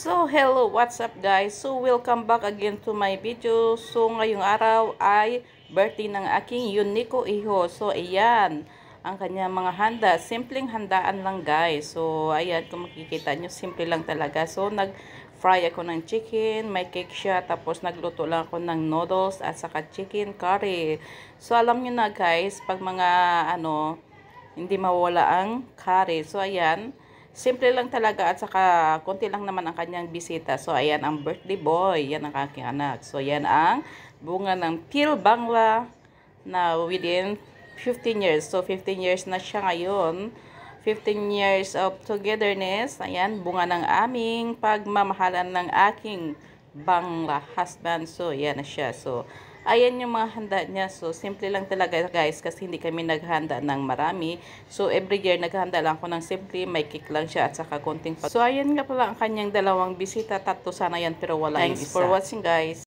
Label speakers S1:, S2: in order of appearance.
S1: So, hello, what's up guys? So, welcome back again to my video. So, ngayong araw ay birthday ng aking Unico Iho. So, ayan, ang kanyang mga handa. Simpleng handaan lang guys. So, ayan, kung makikita nyo, simple lang talaga. So, nag-fry ako ng chicken, may cake siya, tapos nagluto lang ako ng noodles at saka chicken curry. So, alam nyo na guys, pag mga hindi mawala ang curry. So, ayan, simple lang talaga at saka konti lang naman ang kanyang bisita. So, ayan ang birthday boy. Yan ang aking anak. So, yan ang bunga ng Pil Bangla na within 15 years. So, 15 years na siya ngayon. 15 years of togetherness. Ayan, bunga ng aming pagmamahalan ng aking Bangla husband. So, yan na siya. So, ayan yung mga handa niya. So, simple lang talaga guys kasi hindi kami naghanda ng marami. So, every year naghanda lang ako ng simple. May cake lang siya at saka konting. So, ayan nga pala ang kanyang dalawang bisita. Tatlo sana yan pero wala yung isa. Thanks for watching guys.